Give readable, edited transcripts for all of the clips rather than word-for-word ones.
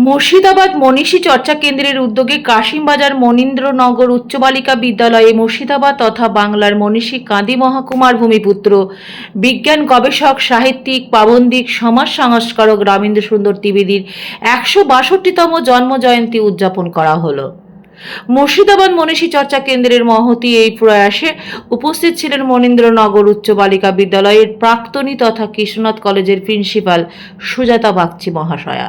মুর্শিদাবাদ মনীষী চর্চা কেন্দ্রের উদ্যোগে কাশিমবাজার মনীন্দ্রনগর উচ্চ বালিকা বিদ্যালয়ে মুর্শিদাবাদ তথা বাংলার মনীষী কাঁদি মহাকুমার ভূমিপুত্র বিজ্ঞান গবেষক সাহিত্যিক পাবন্দিক সমাজ সংস্কারক রামেন্দ্র সুন্দর ত্রিবেদীর ১৬২তম জন্ম জয়ন্তী উদযাপন করা হলো। মুর্শিদাবাদ মনীষী চর্চা কেন্দ্রের মহতী এই প্রয়াসে উপস্থিত ছিলেন মনীন্দ্রনগর উচ্চ বালিকা বিদ্যালয়ের প্রাক্তনী তথা কৃষ্ণনাথ কলেজের প্রিন্সিপাল সুজাতা বাগচি মহাশয়া।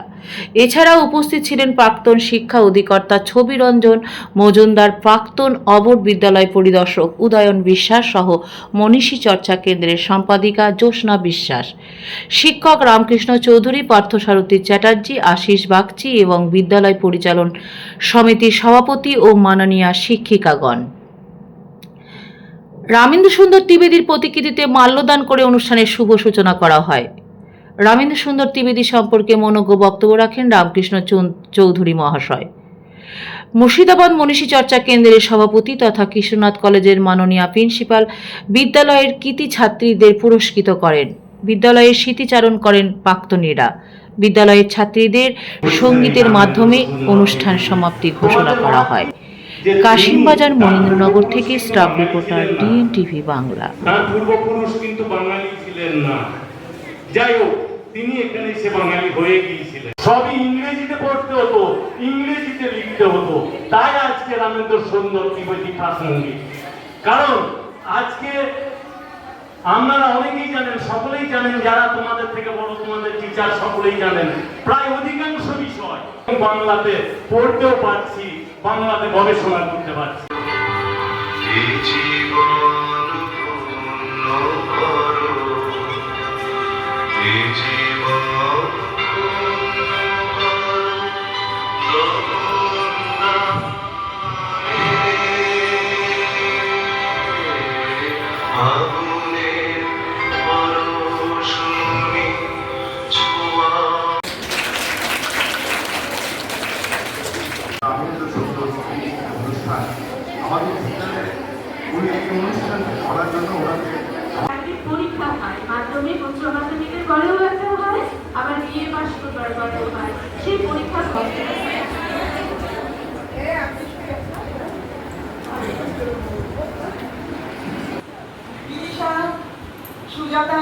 এছাড়াও উপস্থিত ছিলেন প্রাক্তন শিক্ষা অধিকর্তা ছবিরঞ্জন মজুমদার, প্রাক্তন অবর বিদ্যালয় পরিদর্শক উদয়ন বিশ্বাস সহ মনীষী চর্চা কেন্দ্রের সম্পাদিকা জ্যোৎস্না বিশ্বাস, শিক্ষক রামকৃষ্ণ চৌধুরী, পার্থসারথী চ্যাটার্জি, আশিস বাগচি এবং বিদ্যালয় পরিচালন সমিতির সভাপতি ও মাননীয়া শিক্ষিকাগণ। রামেন্দ্র সুন্দর ত্রিবেদীর প্রতিকৃতিতে মাল্যদান করে অনুষ্ঠানের শুভ সূচনা করা হয়। রামেন্দ্র সুন্দর ত্রিবেদী সম্পর্কে মনোজ্ঞ বক্তব্য রাখেন রামকৃষ্ণ চৌধুরী মহাশয়। মুর্শিদাবাদ মনীষী চর্চা কেন্দ্রের সভাপতি তথা কৃষ্ণনাথ কলেজের মাননীয়া প্রিন্সিপাল বিদ্যালয়ের কৃতী ছাত্রীদের পুরস্কৃত করেন। বিদ্যালয়ের স্মৃতিচারণ করেন প্রাক্তনীরা। বিদ্যালয়ের ছাত্রীদের সঙ্গীতের মাধ্যমে অনুষ্ঠান সমাপ্তি ঘোষণা করা হয়। কাশিমবাজার মনীন্দ্রনগর থেকে স্টাফ রিপোর্টার ডিএনটিভি বাংলা। তার পূর্বপুরুষ কিন্তু বাঙালি ছিলেন না, যাই হোক তিনি এখানে এসে বাঙালি হয়ে গিয়েছিলেন। সবই ইংরেজিতে পড়তে হতো, ইংরেজিতে লিখতে হতো, তাই আজকে রামেন্দ্র সুন্দর ত্রিবেদী প্রাসঙ্গিক। কারণ আজকে আপনারা অনেকেই জানেন, সকলেই জানেন, যারা তোমাদের থেকে বড়, তোমাদের টিচার সকলেই জানেন, প্রায় অধিকাংশ বিষয় বাংলাতে পড়তেও পারছি, বাংলাতে গবেষণা করতে পারছি। আমাদের বিদ্যালয়ে অনুষ্ঠান করার জন্য ওনাকে পরীক্ষা হয়, মাধ্যমিক উচ্চ মাধ্যমিকের পরেও একটা হয়, আবার বিএ পাস করার পরেও হয়। সেই পরীক্ষার সুজাতা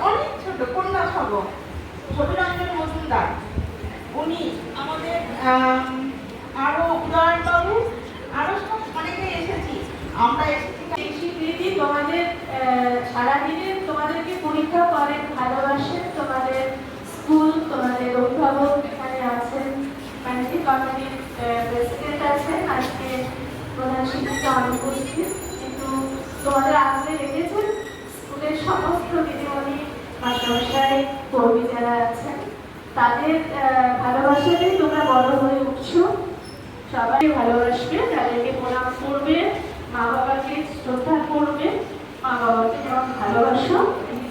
অনেক ছোট কন্যা সব ছবিরঞ্জন মজুমদার, উনি আমাদের আরো উদয়ন বাবু, আরো সব অনেকে এসেছি, আমরা এসেছি। তোমাদের সারাদিনে তোমাদেরকে পরীক্ষা করেন, ভালোবাসেন, তোমাদের স্কুল, তোমাদের অভিভাবক এখানে আছেন, ম্যানেজিং কমিটির প্রেসিডেন্ট আছেন, আজকে প্রধান শিক্ষিকা অনুপস্থিত, কিন্তু তোমাদের আগলে রেখেছেন স্কুলের সমস্ত দিদিমণি, মাস্টারমশাই, কর্মী যারা আছেন, তাদের ভালোবাসাতেই তোমরা বড় হয়ে উঠছো। সবাই ভালোবাসবে, তাদেরকে প্রণাম করবে, মা বাবাকে শ্রদ্ধা করবে, মা বাবাকে যেমন ভালোবাসো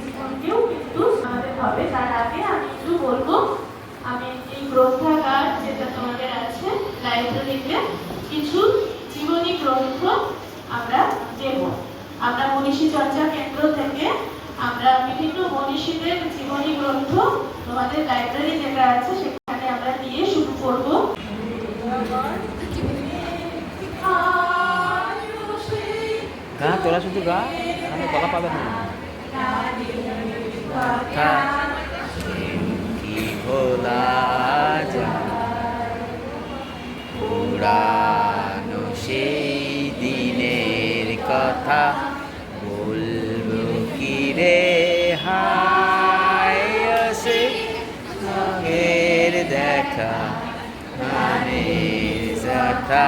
জীবনকেও কিন্তু আমাদের হবে। তার আগে আমি একটু বলবো, আমি এই গ্রন্থাগার যেটা তোমাদের আছে লাইব্রেরিতে কিছু জীবনী গ্রন্থ আমরা দেব। আমরা মনীষী চর্চা কেন্দ্র থেকে আমরা বিভিন্ন মনীষীদের জীবনী গ্রন্থ তোমাদের লাইব্রেরি যেটা আছে সেখানে আমরা দিয়ে শুরু করব। গা তোরা শুধু গা, আমি গলা পাবে না। কি ভোলা যায় পুরানো সেই দিনের কথা, বলবো কি রে হায় সে আগের দেখা মানের যাতা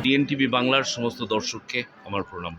ডিএনটিভি বাংলার সমস্ত দর্শককে আমার প্রণাম।